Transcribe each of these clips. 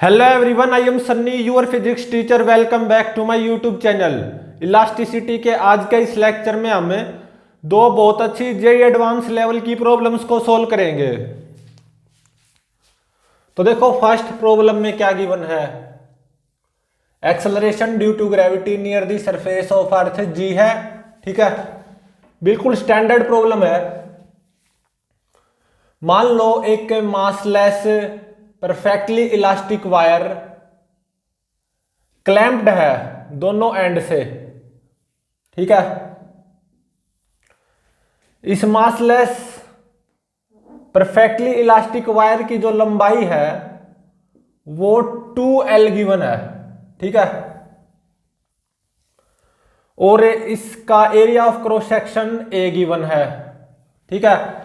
Hello everyone, I am Sunny, your physics teacher. Welcome back to my YouTube channel. Elasticity के आज के इस lecture में हम दो बहुत अच्छी जेईई एडवांस लेवल की प्रॉब्लम्स को सोल्व करेंगे। तो देखो फर्स्ट प्रॉब्लम में क्या गिवन है। Acceleration due to gravity near the surface of earth g है, ठीक है, बिल्कुल स्टैंडर्ड प्रॉब्लम है। मान लो एक मासलेस परफेक्टली इलास्टिक वायर क्लैंप्ड है दोनों एंड से, ठीक है। इस मासलेस परफेक्टली इलास्टिक वायर की जो लंबाई है वो 2L गिवन है, ठीक है। और इसका area of cross section A given है, ठीक है।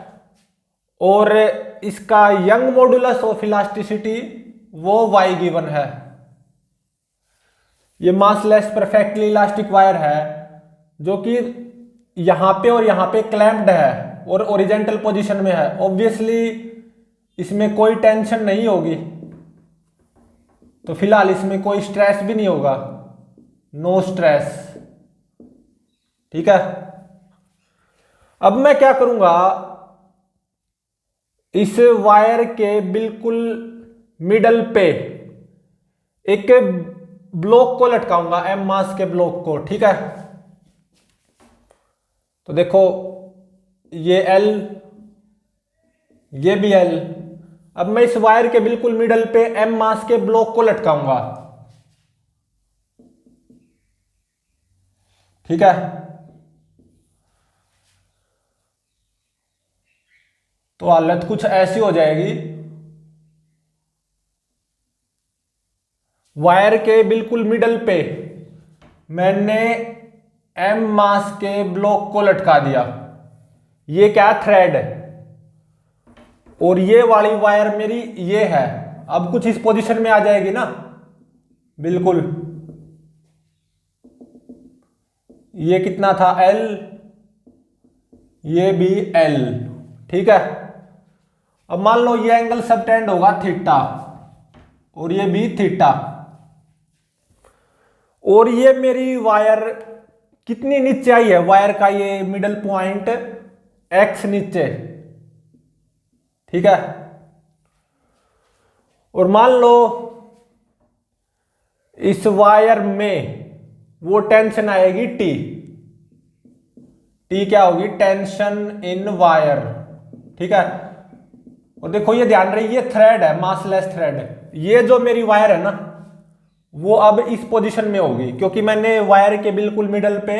और इसका यंग मॉडुलस ऑफ इलास्टिसिटी वो Y गिवन है। ये मासलेस परफेक्टली इलास्टिक वायर है जो कि यहां पे और यहां पे क्लैंप्ड है और ओरिजेंटल पोजीशन में है। ऑब्वियसली इसमें कोई टेंशन नहीं होगी, तो फिलहाल इसमें कोई स्ट्रेस भी नहीं होगा, नो स्ट्रेस, ठीक है। अब मैं क्या करूंगा, इस वायर के बिल्कुल मिडल पे एक ब्लॉक को लटकाऊंगा, एम मास के ब्लॉक को, ठीक है। तो देखो ये L, ये भी L। अब मैं इस वायर के बिल्कुल मिडल पे एम मास के ब्लॉक को लटकाऊंगा, ठीक है। तो हालत कुछ ऐसी हो जाएगी, वायर के बिल्कुल मिडल पे मैंने एम मास के ब्लॉक को लटका दिया। ये क्या थ्रेड, और ये वाली वायर मेरी ये है। अब कुछ इस पोजीशन में आ जाएगी ना, बिल्कुल। ये कितना था L, ये भी L, ठीक है। अब मान लो ये एंगल सबटेंड होगा थीटा और ये भी थीटा, और ये मेरी वायर कितनी नीचे आई है, वायर का ये मिडल पॉइंट X नीचे, ठीक है। और मान लो इस वायर में वो टेंशन आएगी T। T क्या होगी, टेंशन इन वायर, ठीक है। और देखो ये ध्यान रही, ये थ्रेड है, मासलेस थ्रेड। ये जो मेरी वायर है ना वो अब इस पोजीशन में होगी क्योंकि मैंने वायर के बिल्कुल मिडल पे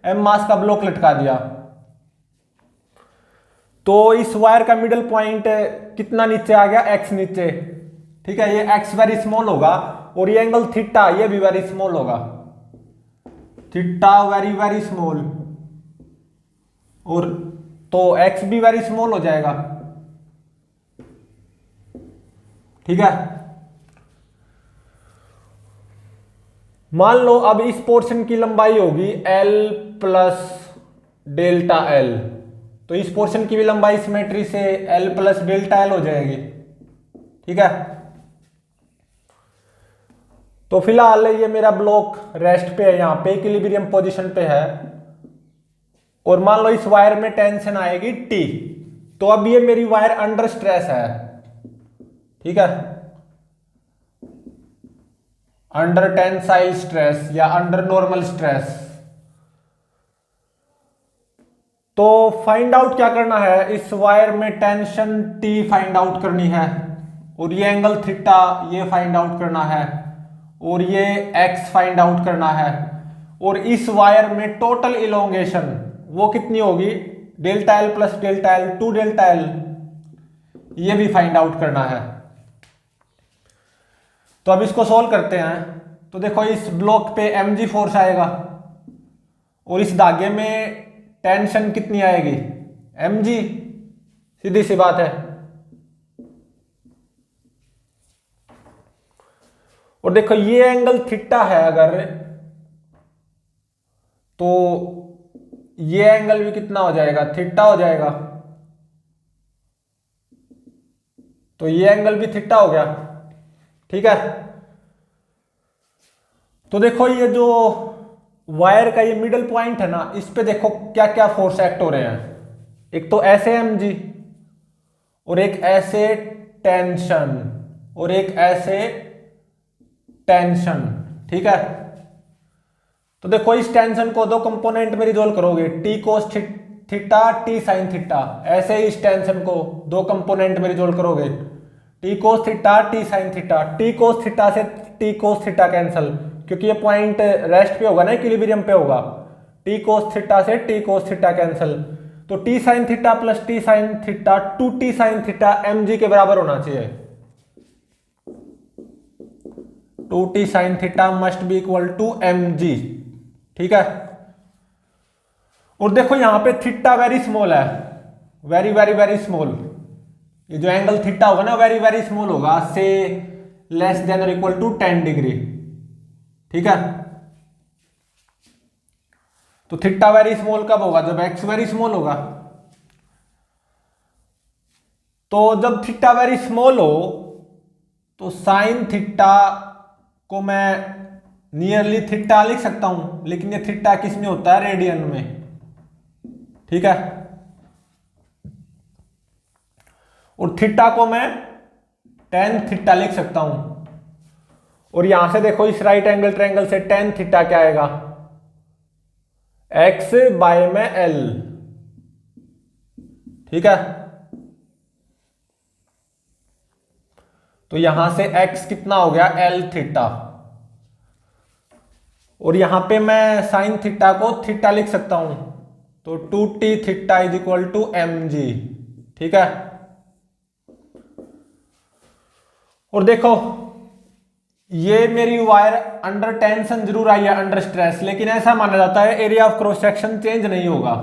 एम मास का ब्लॉक लटका दिया। तो इस वायर का मिडल पॉइंट कितना नीचे आ गया, X नीचे, ठीक है। ये X वेरी स्मॉल होगा और ये एंगल थीटा ये भी वेरी स्मॉल होगा, थीटा वेरी वेरी स्मॉल, और तो X भी वेरी स्मॉल हो जाएगा, ठीक है। मान लो अब इस पोर्शन की लंबाई होगी L प्लस डेल्टा L, तो इस पोर्शन की भी लंबाई सिमेट्री से L प्लस डेल्टा L हो जाएगी, ठीक है। तो फिलहाल ये मेरा ब्लॉक रेस्ट पे है, यहां पे इक्विलिब्रियम पोजीशन पे है। और मान लो इस वायर में टेंशन आएगी T, तो अब ये मेरी वायर अंडर स्ट्रेस है, ठीक है, अंडर टेंसाइल स्ट्रेस या अंडर नॉर्मल स्ट्रेस। तो फाइंड आउट क्या करना है, इस वायर में टेंशन T फाइंड आउट करनी है, और ये एंगल थीटा ये फाइंड आउट करना है, और ये X फाइंड आउट करना है। और इस वायर में टोटल इलोंगेशन वो कितनी होगी, delta L plus delta L, 2 delta L, ये भी फाइंड आउट करना है। तो अब इसको सोल्व करते हैं। तो देखो इस ब्लॉक पे mg फोर्स आएगा और इस धागे में टेंशन कितनी आएगी, mg, सीधी सी बात है। और देखो ये एंगल थीटा है अगर, तो ये एंगल भी कितना हो जाएगा, थीटा हो जाएगा। तो ये एंगल भी थीटा हो गया। ठीक है। तो देखो ये जो वायर का ये मिडल पॉइंट है ना, इस पे देखो क्या क्या फोर्स एक्ट हो रहे हैं। एक तो ऐसे mg, और एक ऐसे टेंशन, और एक ऐसे टेंशन, ठीक है। तो देखो इस टेंशन को दो कंपोनेंट में रिजोल्व करोगे, T cos theta T sine theta. ऐसे ही इस टेंशन को दो कंपोनेंट में रिजोल्व करोगे, T cos theta T sine theta. T cos theta से टी कोस थीटा कैंसल, क्योंकि ये पॉइंट रेस्ट पे होगा ना, इक्विलिब्रियम पे होगा। टी कोस थीटा से टी कोस थीटा कैंसल, तो T sine theta plus T sine theta 2t sine theta mg के बराबर होना चाहिए। 2t sine theta must be equal to mg, ठीक है। और देखो यहां पे थीटा वेरी स्मॉल है, वेरी वेरी वेरी स्मॉल। ये जो एंगल थीटा होगा ना, वेरी वेरी स्मॉल होगा, से लेस देन और इक्वल टू 10 डिग्री, ठीक है। तो थीटा वेरी स्मॉल कब होगा? जब एक्स वेरी स्मॉल होगा। तो जब थीटा वेरी स्मॉल हो तो साइन थीटा को मैं नियरली थीटा लिख सकता हूं, लेकिन ये थीटा किस में होता है? रेडियन में, ठीक है। और थीटा को मैं टेन थीटा लिख सकता हूं। और यहां से देखो इस राइट एंगल ट्रायंगल से टेन थीटा क्या आएगा? एक्स बाय में एल, ठीक है। तो यहां से x कितना हो गया? L theta. और यहां पे मैं साइन थीटा को थीटा लिख सकता हूं, तो 2t theta is equal to mg, ठीक है। और देखो ये मेरी वायर अंडर टेंशन जरूर आई है, अंडर स्ट्रेस, लेकिन ऐसा माना जाता है area of cross section change नहीं होगा,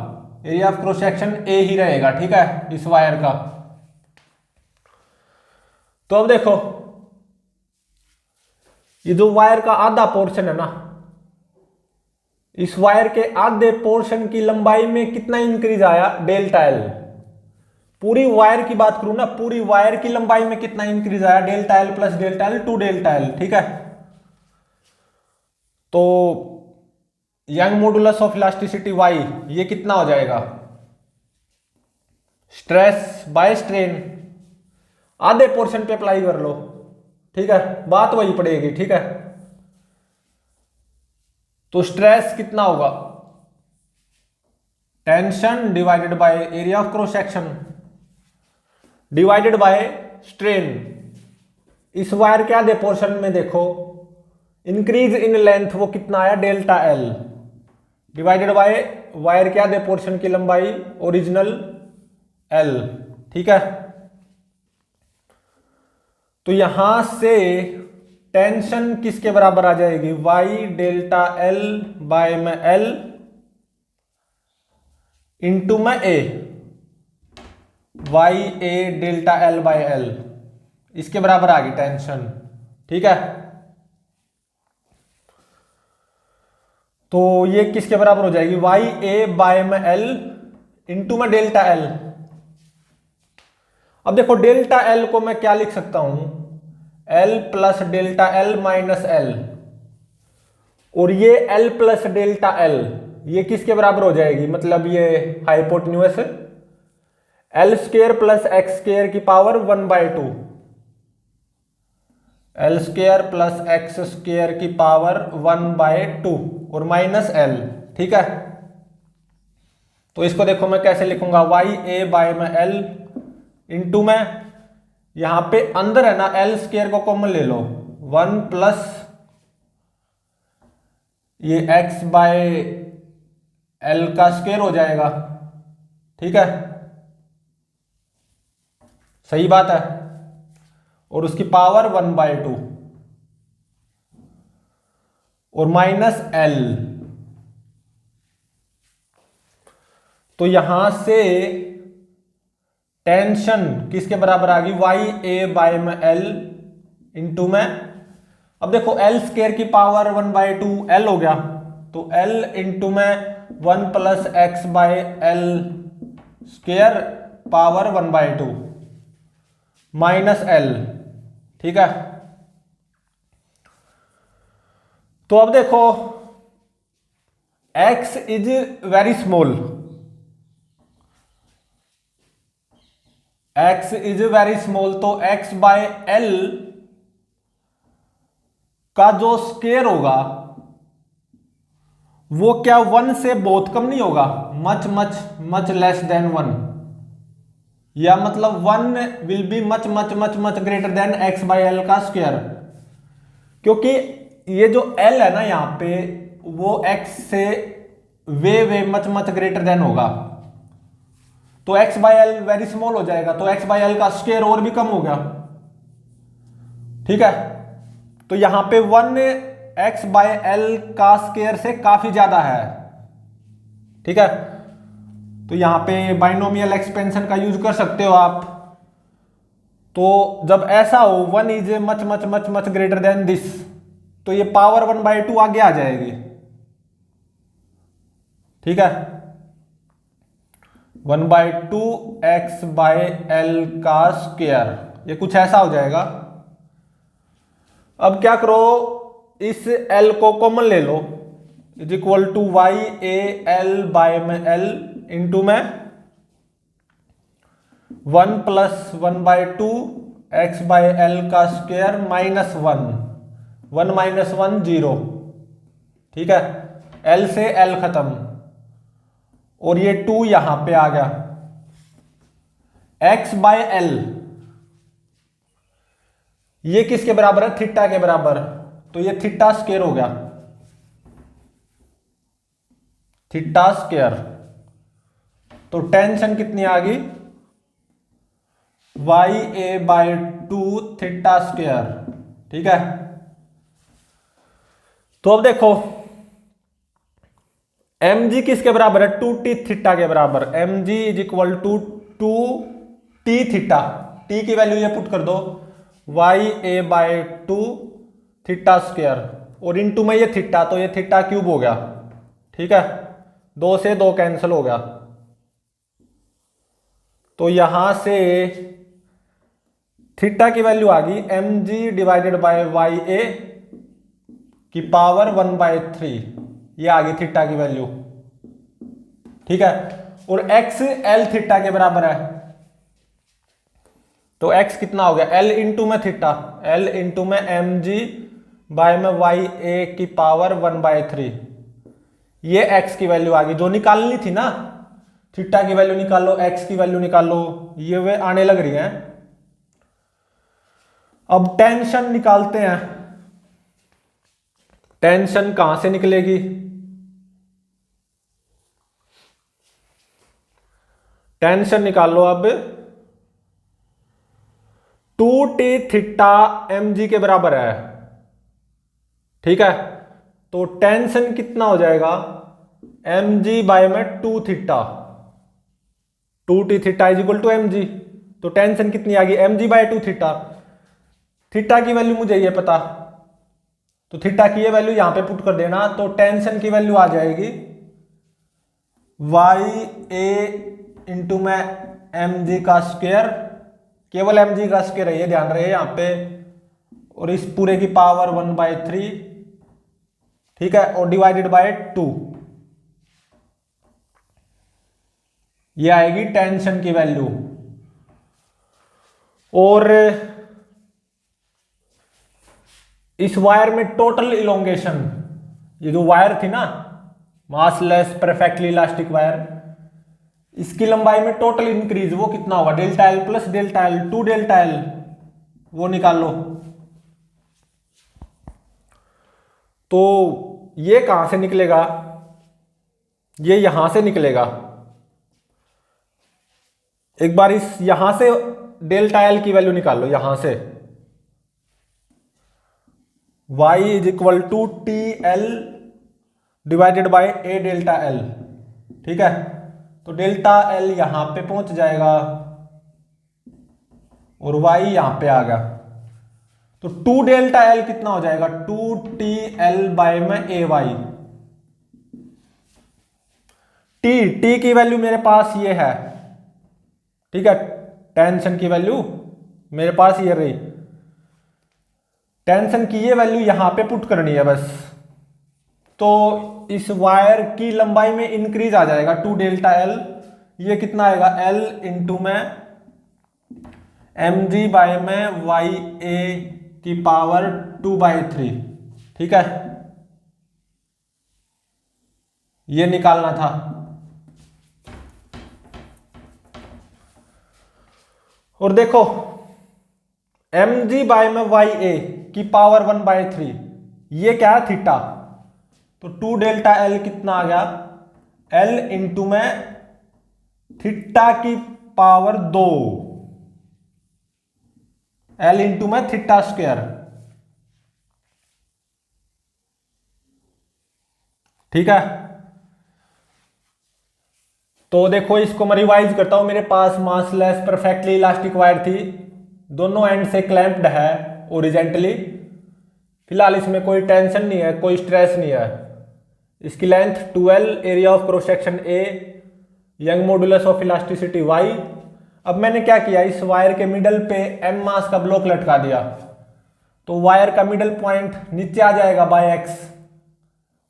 area of cross section A ही रहेगा, ठीक है, इस वायर का। तो अब देखो ये जो वायर का आधा पोर्शन है ना, इस वायर के आधे पोर्शन की लंबाई में कितना इंक्रीज आया? Delta L. पूरी वायर की बात करूं ना, पूरी वायर की लंबाई में कितना इंक्रीज आया? Delta L plus delta L two delta L, ठीक है। तो Young modulus of elasticity Y ये कितना हो जाएगा? स्ट्रेस बाय स्ट्रेन आधे पोर्शन पे अप्लाई कर लो, ठीक है, बात वही पड़ेगी, ठीक है। तो स्ट्रेस कितना होगा? Tension divided by area of cross section divided by strain. इस वायर के आधे पोर्शन में देखो इंक्रीज इन लेंथ वो कितना आया? Delta L divided by wire के आधे पोर्शन की लंबाई ओरिजिनल एल, ठीक है। तो यहां से टेंशन किसके बराबर आ जाएगी? वाई डेल्टा एल बाय में एल इंटू में A, Y A delta L by L, इसके बराबर आ गई टेंशन, ठीक है। तो ये किसके बराबर हो जाएगी? वाई ए बाय में एल इंटू में डेल्टा एल। अब देखो डेल्टा एल को मैं क्या लिख सकता हूं? L plus delta L minus L, और ये एल प्लस डेल्टा एल ये किसके बराबर हो जाएगी? मतलब ये hypotenuse L square plus X square की power 1/2, L square plus X square की पावर 1/2 और माइनस एल, ठीक है। तो इसको देखो मैं कैसे लिखूंगा? वाई ए बाय में एल इंटू में, यहां पे अंदर है ना एल स्क्वायर को कॉमन ले लो, 1 प्लस ये एक्स बाय एल का स्क्वायर हो जाएगा, ठीक है, सही बात है। और उसकी पावर 1/2 और माइनस एल। तो यहां से टेंशन किसके बराबर आ गई? वाई ए बाय में एल इंटू में, अब देखो एल स्क्वायर की पावर 1/2 एल हो गया, तो एल इंटू में 1 plus x by L square power 1/2 minus L, ठीक है। तो अब देखो x is very small, x is very small, तो x बाय एल का जो स्केयर होगा वो क्या 1 से बहुत कम नहीं होगा, much much much less than 1, या मतलब 1 will be much much much much greater than x by L का स्क्वायर, क्योंकि ये जो l है ना यहां पे वो x से way much much greater than होगा, तो x by L very small हो जाएगा, तो x बाय एल का स्क्वायर और भी कम हो गया। ठीक है, तो यहां पे 1 x बाय एल का स्क्वायर से काफी ज्यादा है। ठीक है, तो यहां पे बाइनोमियल एक्सपेंशन का यूज कर सकते हो आप। तो जब ऐसा हो 1 is much much much much greater than this, तो ये पावर 1/2 आगे आ जाएगी। ठीक है, 1/2 x बाय एल का स्क्वायर, ये कुछ ऐसा हो जाएगा। अब क्या करो, इस l को कॉमन ले लो, is equal to Y A L by में एल इंटू में 1 + 1/2 x बाय एल का स्क्वायर -1, 1 - 1 0। ठीक है, l से l खत्म, और ये 2 यहां पे आ गया। x बाय एल ये किसके बराबर है, थीटा के बराबर, तो ये थीटा स्क्वायर हो गया, थीटा स्क्वायर। तो टेंशन कितनी आ गई, YA/2 थीटा स्क्वायर। ठीक है, तो अब देखो mg किसके बराबर है, 2t थीटा के बराबर, mg is equal to 2t theta, t की वैल्यू ये पुट कर दो, YA/2 थीटा स्क्वायर, और इनटू में ये थीटा, तो ये थीटा क्यूब हो गया। ठीक है, 2 से 2 कैंसिल हो गया, तो यहां से थीटा की वैल्यू आ गई mg डिवाइडेड बाय YA की पावर 1/3, ये आ गई थीटा की वैल्यू। ठीक है, और x l थीटा के बराबर है, तो x कितना हो गया, l इंटू में थीटा, l इंटू में mg बाय में YA की पावर 1/3, ये x की वैल्यू आ गई जो निकालनी थी ना, थीटा की वैल्यू निकालो, x की वैल्यू निकालो, ये वे आने लग रही हैं। अब टेंशन निकालते हैं, टेंशन कहां से निकलेगी, टेंशन निकालो अब, 2t थीटा mg के बराबर है। ठीक है, तो टेंशन कितना हो जाएगा, mg बाय में 2 theta, 2t theta is equal to mg, तो टेंशन कितनी आ गई, mg बाय 2 थीटा, थीटा की वैल्यू मुझे ये पता, तो थीटा की ये वैल्यू यहां पे पुट कर देना, तो टेंशन की वैल्यू आ जाएगी YA इंटू में mg का स्क्वायर, केवल mg का स्क्वायर है, ये ध्यान रहे यहां पे, और इस पूरे की पावर 1/3। ठीक है, और डिवाइडेड बाय 2, ये आएगी टेंशन की वैल्यू। और इस वायर में टोटल इलोंगेशन, ये जो वायर थी ना मासलेस परफेक्टली इलास्टिक वायर, इसकी लंबाई में टोटल इंक्रीज वो कितना होगा, delta L plus delta L, 2 delta L, वो निकालो। तो ये कहां से निकलेगा, ये यहां से निकलेगा। एक बार इस यहां से डेल्टा एल की वैल्यू निकालो, यहां से y is equal to T L divided by A delta L. ठीक है, तो डेल्टा एल यहां पे पहुंच जाएगा और y यहां पे आ गया, तो 2 डेल्टा एल कितना हो जाएगा, 2t एल बाय में ए वाई। टी की वैल्यू मेरे पास ये है। ठीक है, टेंशन की वैल्यू मेरे पास ये रही, टेंशन की ये वैल्यू यहां पे पुट करनी है बस, तो इस वायर की लंबाई में इंक्रीज आ जाएगा 2 डेल्टा एल। ये कितना आएगा एल इंटू में एम जी बाय में वाई ए की पावर 2/3। ठीक है, ये निकालना था। और देखो एम जी बाय में वाई ए की पावर 1/3, ये क्या है थीटा। तो 2 डेल्टा एल कितना आ गया एल इंटू में थीटा की पावर 2, एल इंटू में थीटा स्क्वायर। ठीक है, तो देखो इसको मैं रिवाइज करता हूं। मेरे पास मासलेस परफेक्टली इलास्टिक वायर थी, दोनों एंड से क्लैंप्ड है ओरिजेंटली। फिलहाल इसमें कोई टेंशन नहीं है, कोई स्ट्रेस नहीं है। इसकी length 12, area of cross section A, Young modulus of elasticity Y. अब मैंने क्या किया, इस वायर के मिडल पे एम मास का ब्लॉक लटका दिया, तो वायर का मिडल पॉइंट नीचे आ जाएगा बाय एक्स,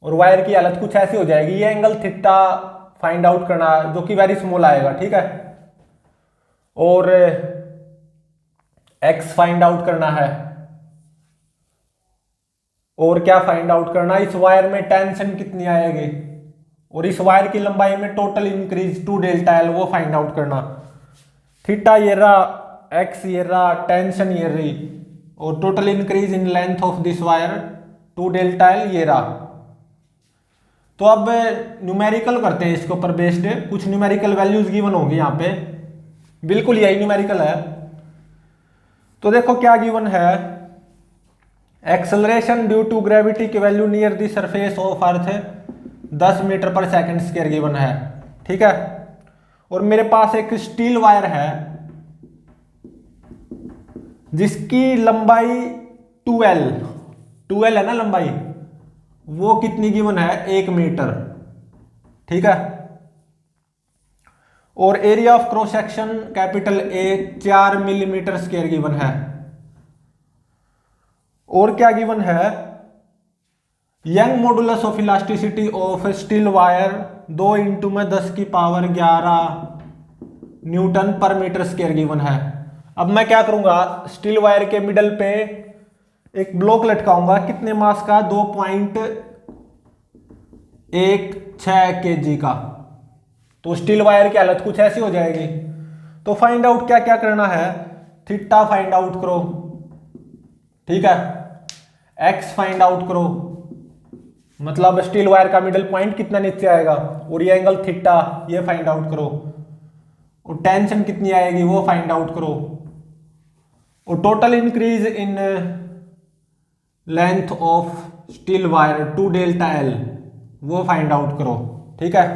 और वायर की हालत कुछ ऐसी हो जाएगी। ये एंगल थीटा फाइंड आउट करना, जो कि वेरी स्मॉल आएगा। ठीक है, और एक्स फाइंड आउट करना है। और क्या फाइंड आउट करना, इस वायर में टेंशन कितनी आएगी, और इस वायर की लंबाई में टोटल इंक्रीज 2 डेल्टा एल, वो फाइंड आउट करना। थीटा ये रहा, एक्स ये रहा, टेंशन ये रही, और total increase in length of this wire 2 delta L ये रहा। तो अब न्यूमेरिकल करते हैं इसके ऊपर बेस्ड, कुछ न्यूमेरिकल वैल्यूज गिवन होंगी यहाँ पे, बिल्कुल यही न्यूमेरिकल है। तो देखो क्या गिवन है, एक्सेलरेशन ड्यू टू ग्रेविटी की value near the surface of earth 10 metre per second square given है। ठीक है, और मेरे पास एक स्टील वायर है जिसकी लंबाई 12 है ना लंबाई, वो कितनी गिवन है 1 मीटर। ठीक है, और area of cross section capital A 4 millimetre square given है। और क्या गिवन है, young modulus of elasticity of steel wire 2 into में 10 की power 11 Newton per metre square given है। अब मैं क्या करूंगा, स्टील वायर के मिडल पे एक ब्लॉक लटकाऊंगा, कितने मास का 2.16 kg का। तो स्टील वायर की हालत कुछ ऐसी हो जाएगी। तो फाइंड आउट क्या क्या करना है, थीटा फाइंड आउट करो। ठीक है, एक्स फाइंड आउट करो, मतलब स्टील वायर का मिडल पॉइंट कितना नीचे आएगा, और ये एंगल थीटा ये फाइंड आउट करो, और टेंशन कितनी आएगी वो फाइंड आउट करो, और total increase in length of steel wire 2 delta L वो फाइंड आउट करो। ठीक है,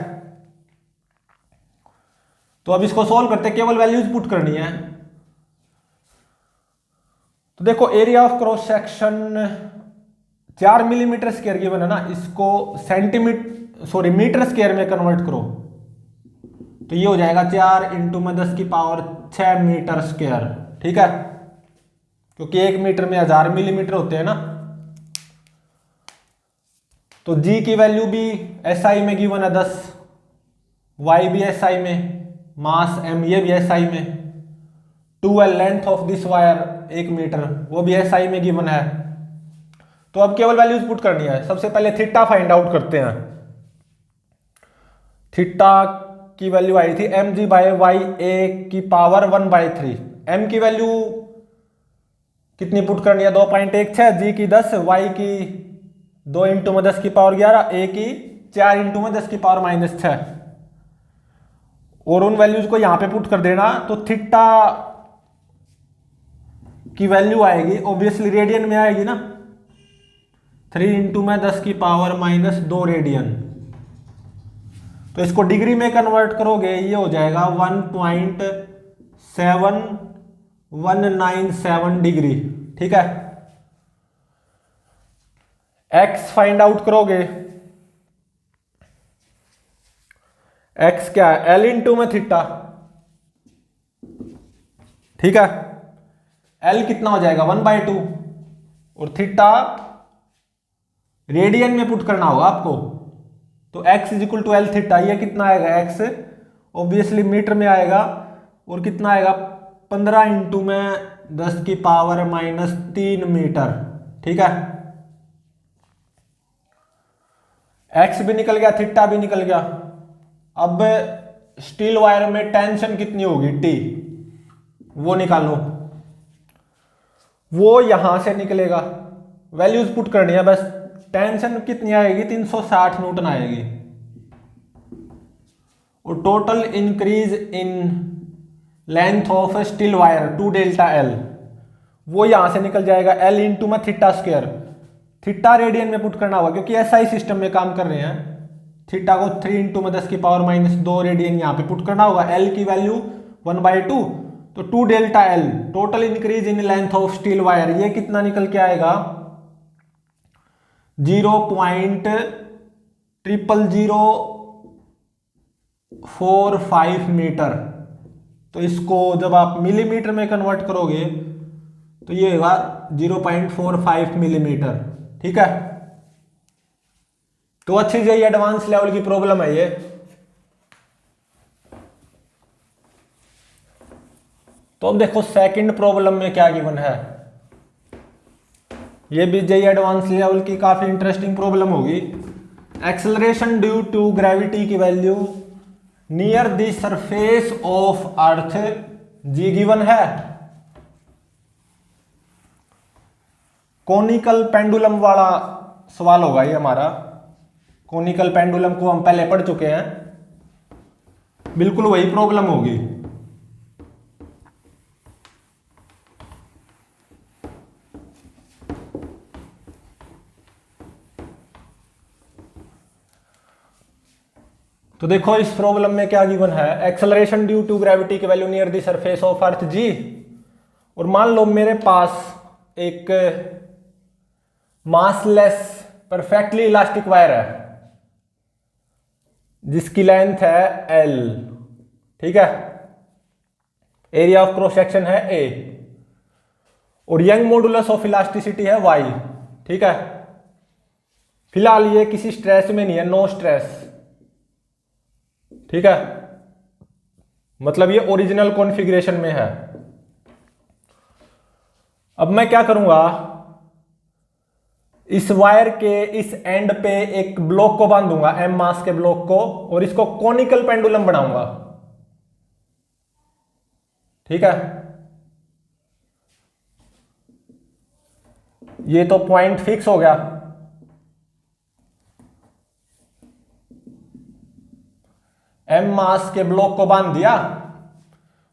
तो अब इसको सॉल्व करते, केवल वैल्यूज पुट करनी है। तो देखो area of cross section 4 millimetre square given है ना, इसको मीटर स्क्वायर में कन्वर्ट करो, तो ये हो जाएगा 4 इंटू में 10 की पावर 6 मीटर स्क्वायर। ठीक है, क्योंकि 1 मीटर में 1000 मिलीमीटर होते हैं ना। तो जी की वैल्यू भी एसआई में गिवन है 10, वाई भी एसआई में, मास एम ये भी एसआई में, 12 length of this wire 1 metre वो भी एसआई में गिवन है। तो अब केवल वैल्यूज पुट करनी है। सबसे पहले थीटा फाइंड आउट करते हैं। थीटा की वैल्यू आई थी एम जी बाय वाई ए की पावर 1/3। एम की वैल्यू कितनी पुट करनी है, 2.16, जी की 10, वाई की 2 इंटू में 10 की पावर 11, ए की 4 इंटू में 10 की पावर -6, और उन वैल्यूज को यहां पे पुट कर देना। तो थीटा की वैल्यू आएगी ऑब्वियसली रेडियन में आएगी ना, 3 इंटू में 10 की पावर -2 रेडियन। तो इसको डिग्री में कन्वर्ट करोगे, ये हो जाएगा 1.7197 डिग्री। ठीक है, एक्स फाइंड आउट करोगे, एक्स क्या है एल इंटू में थीटा। ठीक है, एल कितना हो जाएगा 1/2, और थीटा रेडियन में पुट करना होगा आपको। तो x is equal to L theta, ये कितना आएगा x ऑब्वियसली मीटर में आएगा, और कितना आएगा 15 इंटू में 10 की पावर माइनस 3 मीटर। ठीक है, x भी निकल गया, थीटा भी निकल गया। अब स्टील वायर में टेंशन कितनी होगी T, वो निकालो। वो यहां से निकलेगा, वैल्यूज पुट करनी है बस। टेंशन कितनी आएगी 360 न्यूटन आएगी, और total increase in length of steel wire 2 delta L, वो यहां से निकल जाएगा L इंटू में थीटा स्क्वायर। थीटा रेडियन में पुट करना होगा क्योंकि एसआई सिस्टम में काम कर रहे हैं। थीटा को 3 इंटू में 10 की पावर माइनस 2 रेडियन यहाँ पे पुट करना होगा। L की वैल्यू 1/2, तो 2 delta L total increase in length of steel wire, ये कितना निकल के आएगा 0.0045 मीटर। तो इसको जब आप मिलीमीटर में कन्वर्ट करोगे तो ये होगा 0.45 मिलीमीटर। ठीक है, तो अच्छी जी एडवांस लेवल की प्रॉब्लम है ये। तो अब देखो सेकंड प्रॉब्लम में क्या गिवन है। ये भी जेई एडवांस लेवल की काफी इंटरेस्टिंग प्रॉब्लम होगी। एक्सेलरेशन ड्यू टू ग्रेविटी की value near the surface of earth G given है। कोनिकल पेंडुलम वाला सवाल होगा ये हमारा। कोनिकल पेंडुलम को हम पहले पढ़ चुके हैं, बिल्कुल वही प्रॉब्लम होगी। तो देखो इस प्रॉब्लम में क्या गिवन है। एक्सेलरेशन ड्यू टू ग्रेविटी की value near the surface of earth g, और मान लो मेरे पास एक मासलेस परफेक्टली इलास्टिक वायर है जिसकी लेंथ है L। ठीक है, एरिया ऑफ क्रॉस सेक्शन है A, और यंग मॉडुलस ऑफ इलास्टिसिटी है Y। ठीक है, फिलहाल ये किसी स्ट्रेस में नहीं है, नो स्ट्रेस। ठीक है, मतलब ये ओरिजिनल कॉन्फ़िगरेशन में है। अब मैं क्या करूंगा, इस वायर के इस एंड पे एक ब्लॉक को बांधूंगा, M मास के ब्लॉक को, और इसको कोनिकल पेंडुलम बनाऊंगा। ठीक है, ये तो पॉइंट फिक्स हो गया। M मास के ब्लॉक को बांध दिया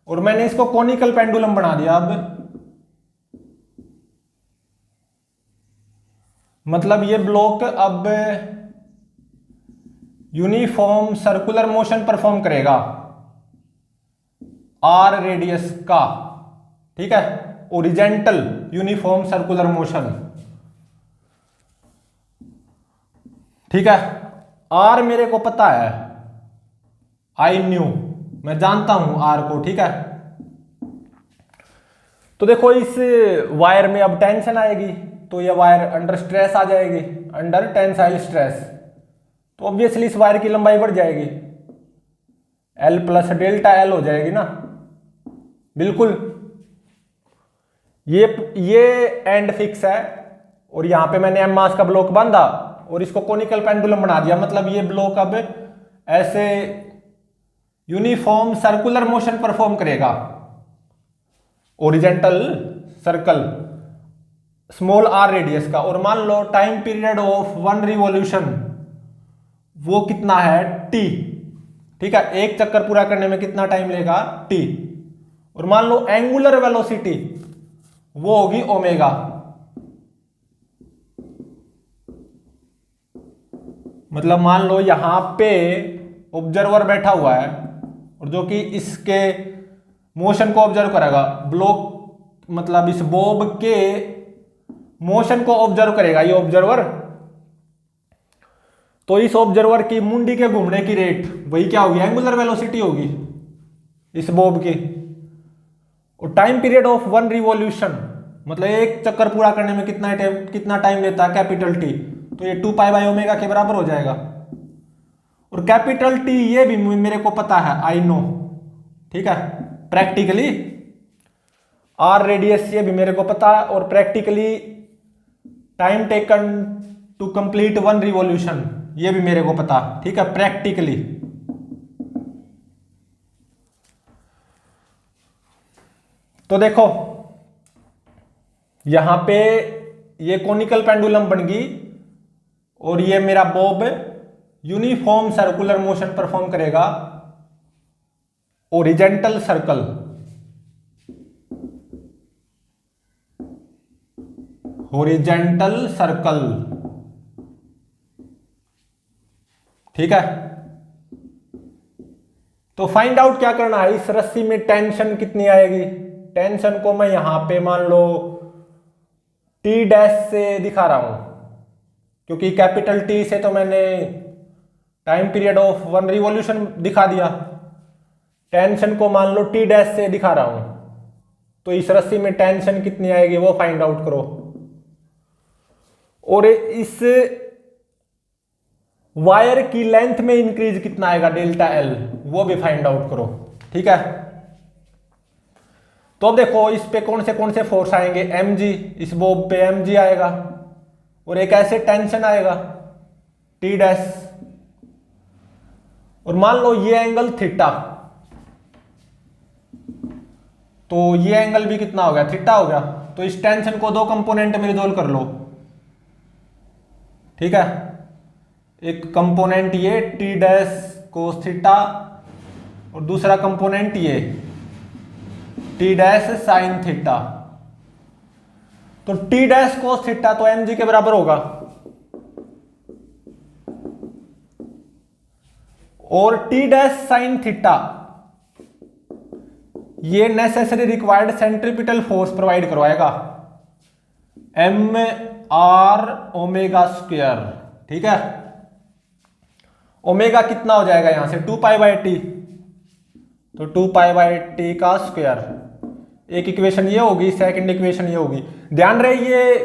और मैंने इसको कोनिकल पेंडुलम बना दिया। अब मतलब ये ब्लॉक अब यूनिफॉर्म सर्कुलर मोशन परफॉर्म करेगा R रेडियस का। ठीक है, ओरिजेंटल यूनिफॉर्म सर्कुलर मोशन। ठीक है, R मेरे को पता है, आई न्यू, मैं जानता हूं R को। ठीक है, तो देखो इस वायर में अब टेंशन आएगी तो ये वायर अंडर स्ट्रेस आ जाएगी, अंडर टेंसाइल स्ट्रेस। तो ऑब्वियसली इस वायर की लंबाई बढ़ जाएगी, L प्लस डेल्टा L हो जाएगी ना। बिल्कुल, ये एंड फिक्स है, और यहां पे मैंने M मास का ब्लॉक बांधा और इसको कोनिकल पेंडुलम बना दिया। मतलब ये ब्लॉक अब ऐसे यूनिफॉर्म सर्कुलर मोशन परफॉर्म करेगा, horizontal circle small r radius का। और मान लो टाइम पीरियड ऑफ 1 रिवॉल्यूशन वो कितना है t। ठीक है, एक चक्कर पूरा करने में कितना टाइम लेगा t। और मान लो एंगुलर वेलोसिटी वो होगी ओमेगा। मतलब मान लो यहां पे ऑब्जर्वर बैठा हुआ है और जो कि इसके मोशन को ऑब्जर्व करेगा, ब्लॉक मतलब इस बॉब के मोशन को ऑब्जर्व करेगा ये ऑब्जर्वर। तो इस ऑब्जर्वर की मुंडी के घूमने की रेट वही क्या होगी, एंगुलर वेलोसिटी होगी इस बॉब की। और टाइम पीरियड ऑफ 1 रिवॉल्यूशन मतलब एक चक्कर पूरा करने में कितना टाइम लेता है, कैपिटल T। तो तो ये 2 पाई बाई ओमेगा के बराबर हो जाएगा। और कैपिटल टी ये भी मेरे को पता है, आई नो, ठीक है, प्रैक्टिकली। आर रेडियस ये भी मेरे को पता है, और practically time taken to complete 1 revolution ये भी मेरे को पता, ठीक है, प्रैक्टिकली। तो देखो यहां पे ये कोनिकल पेंडुलम बन गई, और ये मेरा Bob uniform circular motion perform करेगा, ओरिजेंटल सर्कल, हॉरिजेंटल सर्कल, ठीक है। तो फाइंड आउट क्या करना है, इस रस्सी में टेंशन कितनी आएगी। टेंशन को मैं यहां पे मान लो टी डैश से दिखा रहा हूं, क्योंकि कैपिटल टी से तो मैंने टाइम पीरियड ऑफ 1 रिवॉल्यूशन दिखा दिया। टेंशन को मान लो टी डैश से दिखा रहा हूं, तो इस रस्सी में टेंशन कितनी आएगी वो फाइंड आउट करो। और इस वायर की लेंथ में इंक्रीज कितना आएगा, डेल्टा एल, वो भी फाइंड आउट करो, ठीक है। तो देखो इस पे कौन से फोर्स आएंगे, एम जी, इस बॉब पे एम जी आएगा, और एक ऐसे टेंशन आएगा टी डैश, और मान लो ये एंगल थीटा, तो ये एंगल भी कितना हो गया, थीटा हो गया। तो इस टेंशन को 2 कंपोनेंट में रिजोल्व कर लो, ठीक है। एक कंपोनेंट ये टी डैश कोस थीटा, और दूसरा कंपोनेंट ये टी डैश साइन थीटा। तो टी डैश कोस थीटा तो एम जी के बराबर होगा, और टी डैश साइन थीटा ये necessary required centripetal force provide करवाएगा, एम आर ओमेगा स्क्वायर, ठीक है। ओमेगा कितना हो जाएगा यहां से 2 पाई बाई टी, तो 2 पाई बाई टी का स्क्वायर। एक इक्वेशन ये होगी, सेकंड इक्वेशन ये होगी। ध्यान रहे ये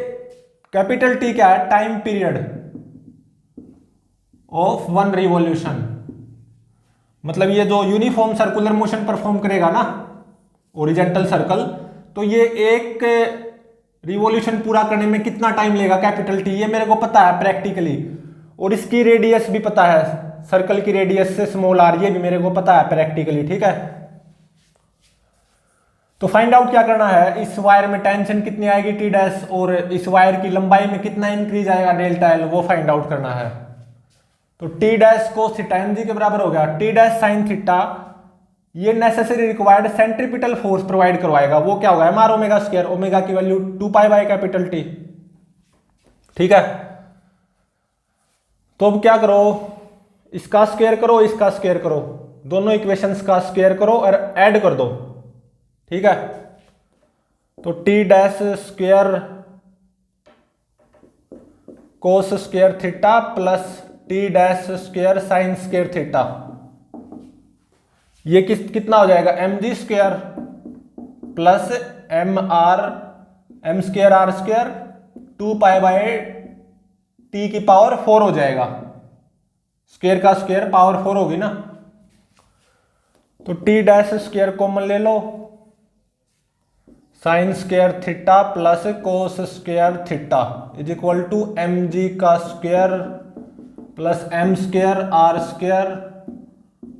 कैपिटल टी क्या है, टाइम पीरियड ऑफ 1 रिवॉल्यूशन, मतलब ये जो यूनिफॉर्म सर्कुलर मोशन परफॉर्म करेगा ना, ओरिजेंटल सर्कल, तो ये एक रिवॉल्यूशन पूरा करने में कितना टाइम लेगा कैपिटल टी, ये मेरे को पता है प्रैक्टिकली। और इसकी रेडियस भी पता है, सर्कल की रेडियस से स्मॉल आर, ये भी मेरे को पता है प्रैक्टिकली, ठीक है। तो फाइंड आउट क्या करना है, इस वायर में टेंशन कितनी आएगी टी डैश, और इस वायर की लंबाई में कितना इंक्रीज आएगा डेल्टा एल, वो फाइंड आउट करना है। तो T dash cos theta M G के बराबर हो गया, टी डैश साइन थीटा ये necessary required centripetal force provide करवाएगा, वो क्या होगा, M R omega square, omega की value 2 pi by capital T, ठीक है। तो अब क्या करो, इसका स्क्वायर करो, इसका स्क्वायर करो, दोनों इक्वेशंस का स्क्वायर करो और ऐड कर दो, ठीक है। तो T dash square cos square theta plus T dash square sine square theta, ये कितना हो जाएगा, M G square plus M square R square 2 pi by T की पावर 4 हो जाएगा, स्क्वायर का स्क्वायर पावर 4 होगी ना। तो टी डैश स्क्वायर कॉमन ले लो, sine square theta plus cos square theta is equal to M G का square plus M square R square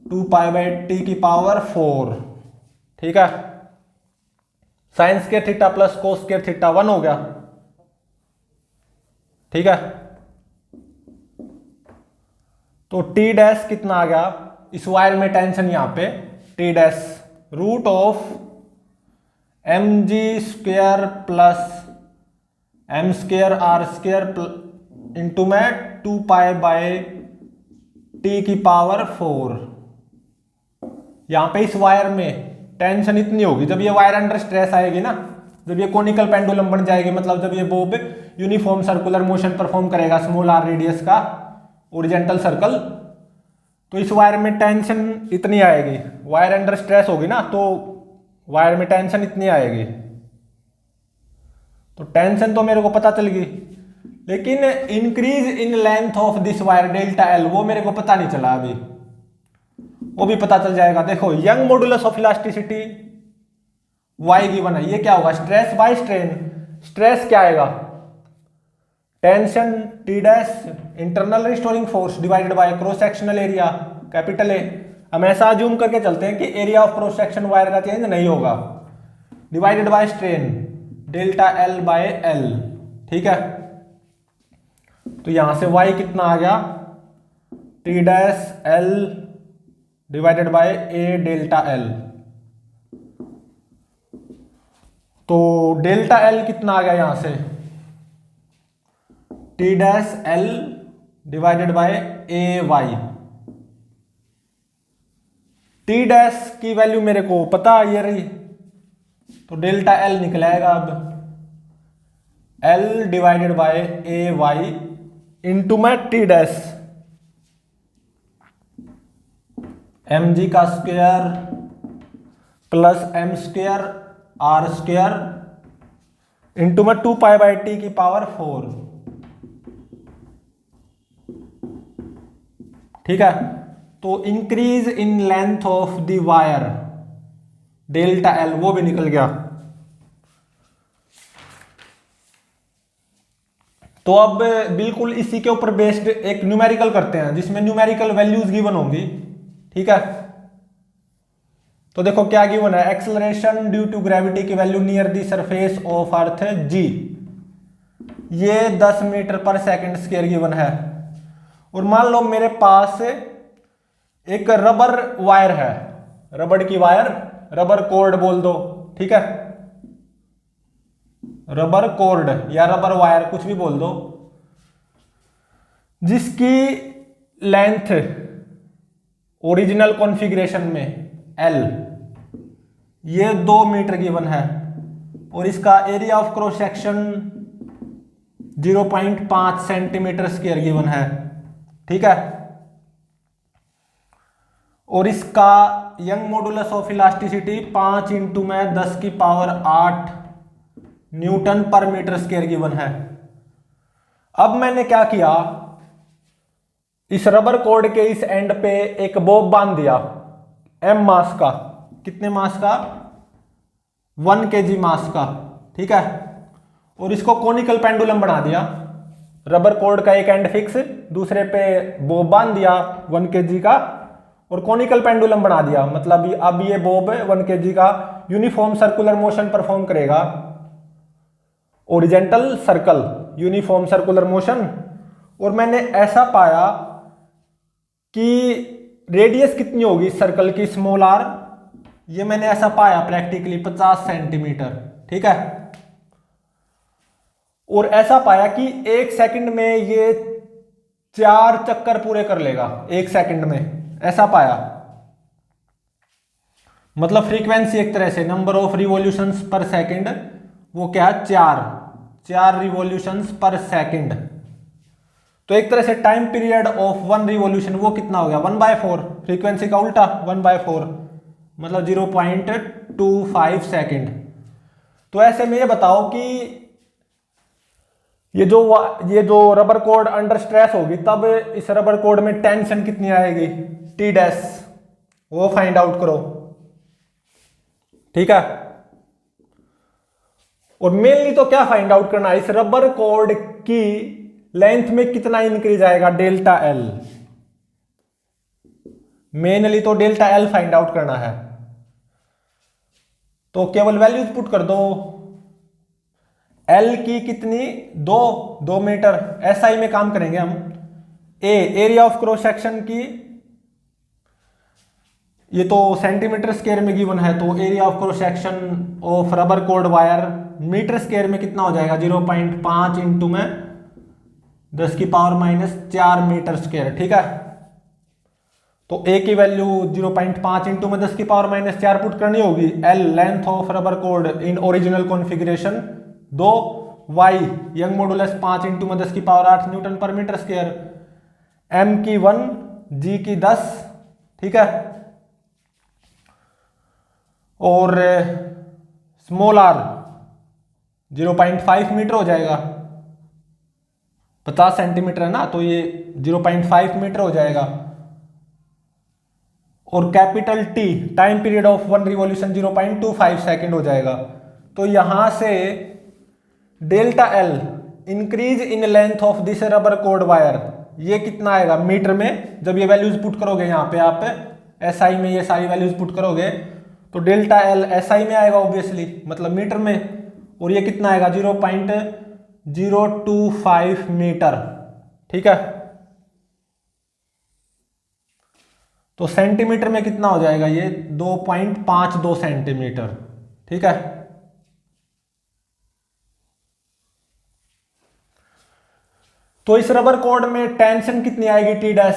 2 pi by T की पावर 4, ठीक है। Sine square theta plus cos square theta 1 हो गया, ठीक है। तो टी डैश कितना आ गया, इस वायर में टेंशन यहां पे T dash root of M G square plus M square R square into में 2 पाई बाई टी की पावर 4। यहां पे इस वायर में टेंशन इतनी होगी, जब ये वायर अंडर स्ट्रेस आएगी ना, जब ये कोनिकल पेंडुलम बन जाएगी, मतलब जब ये Bob uniform circular motion perform करेगा स्मॉल आर रेडियस का ओरिजेंटल सर्कल, तो इस वायर में टेंशन इतनी आएगी, वायर अंडर स्ट्रेस होगी ना, तो वायर में टेंशन इतनी आएगी। तो टेंशन तो मेरे को पता चल गई, लेकिन increase in length of this wire delta L वो मेरे को पता नहीं चला अभी, वो भी पता चल जाएगा। देखो Young modulus of elasticity Y given है, ये क्या होगा स्ट्रेस बाय स्ट्रेन। स्ट्रेस क्या आएगा tension T dash internal restoring force divided by cross sectional area capital A. हम ऐसा अज्यूम करके चलते हैं कि area of cross section wire का चेंज नहीं होगा, divided by strain delta L by L. ठीक है, तो यहां से y कितना आ गया T dash L divided by A delta L. तो डेल्टा एल कितना आ गया यहां से T dash L divided by A Y. T dash की वैल्यू मेरे को पता ये रही, तो डेल्टा एल निकलेगा अब L divided by A Y into में टी डैश एम जी का square plus M square R square into में 2 पाई बाई टी की पावर 4। ठीक है, तो increase in length of the wire delta L वो भी निकल गया। तो अब बिल्कुल इसी के ऊपर बेस्ड एक न्यूमेरिकल करते हैं जिसमें न्यूमेरिकल वैल्यूज गिवन होंगी। ठीक है, तो देखो क्या गिवन है एक्सेलरेशन ड्यू टू ग्रेविटी की value near the surface of earth g, ये 10 metre per second square given है। और मान लो मेरे पास एक रबर वायर है, रबड़ की वायर रबर कोर्ड बोल दो। ठीक है, रबर कोर्ड या रबर वायर कुछ भी बोल दो, जिसकी लेंथ ओरिजिनल कॉन्फ़िगरेशन में L ये 2 मीटर गिवन है और इसका area of cross section 0.5 centimetre square given है। ठीक है, और इसका young modulus of elasticity 5 into में 10 की power 8 newton per metre square given है। अब मैंने क्या किया इस रबर कोर्ड के इस एंड पे एक बॉब बांध दिया m मास का, कितने मास का 1 kg मास का। ठीक है, और इसको कोनिकल पेंडुलम बना दिया, रबर कोर्ड का एक एंड फिक्स दूसरे पे बॉब बांध दिया 1 kg का और कोनिकल पेंडुलम बना दिया। मतलब अब ये बॉब 1 kg का यूनिफॉर्म सर्कुलर मोशन परफॉर्म करेगा, horizontal circle uniform circular motion. और मैंने ऐसा पाया कि रेडियस कितनी होगी सर्कल की स्मॉल आर, ये मैंने ऐसा पाया प्रैक्टिकली 50 सेंटीमीटर। ठीक है, और ऐसा पाया कि 1 सेकंड में ये 4 चक्कर पूरे कर लेगा 1 सेकंड में, ऐसा पाया। मतलब फ्रीक्वेंसी एक तरह से नंबर ऑफ रिवॉल्यूशंस पर सेकंड वो क्या है 4 रिवॉल्यूशंस पर सेकंड। तो एक तरह से टाइम पीरियड ऑफ 1 रिवॉल्यूशन वो कितना हो गया 1/4, फ्रीक्वेंसी का उल्टा 1/4 मतलब 0.25 सेकंड। तो ऐसे में ये बताओ कि ये जो रबर कोर्ड अंडर स्ट्रेस होगी तब इस रबर कोर्ड में टेंशन कितनी आएगी टी डैश, वो फाइंड आउट करो। ठीक है, और मेनली तो क्या फाइंड आउट करना है इस रबर कोर्ड की लेंथ में कितना इंक्रीज आएगा डेल्टा एल, मेनली तो डेल्टा एल फाइंड आउट करना है। तो केवल वैल्यूज पुट कर दो, एल की कितनी 2 मीटर, एसआई में काम करेंगे हम। एरिया ऑफ क्रॉस सेक्शन की ये तो सेंटीमीटर स्क्वायर में गिवन है, तो area of cross section of rubber cord wire metre square में कितना हो जाएगा 0.5 इंटू में 10 की पावर -4 मीटर स्क्वायर। ठीक है, तो ए की वैल्यू 0.5 इंटू में 10 की पावर -4 पुट करनी होगी। L length of rubber cord in original configuration 2, Y Young modulus 5 into में 10 की power 8 newton per metre square, M की 1 जी की 10। ठीक है, और स्मॉल आर 0.5 मीटर हो जाएगा। 50 सेंटीमीटर है ना, तो ये 0.5 मीटर हो जाएगा। और capital T time period of one revolution 0.25 second हो जाएगा। तो यहां से delta L increase in length of this rubber code wire, ये कितना आएगा मीटर में। जब ये वैल्यूज पुट करोगे यहाँ पे आप एसआई में ये सारी वैल्यूज पुट करोगे तो डेल्टा एल एसआई में आएगा ऑब्वियसली, मतलब मीटर में। और ये कितना आएगा 0.025 मीटर। ठीक है, तो सेंटीमीटर में कितना हो जाएगा ये 2.52 सेंटीमीटर। ठीक है, तो इस रबर कोड में टेंशन कितनी आएगी टी डैश,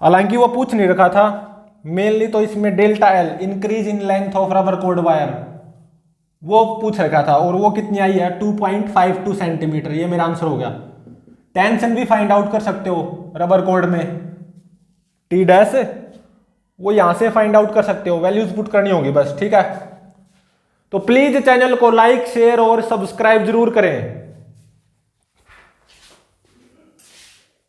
हालांकि वो पूछ नहीं रखा था मेनली, तो इसमें delta L increase in length of rubber code wire वो पूछ रखा था, और वो कितनी आई है 2.52 सेंटीमीटर। ये मेरा आंसर हो गया। टेंशन भी फाइंड आउट कर सकते हो रबर कोड में, टी डैश वो यहां से फाइंड आउट कर सकते हो, वैल्यूज पुट करनी होगी बस। ठीक है, तो प्लीज चैनल को लाइक शेयर और सब्सक्राइब जरूर करें।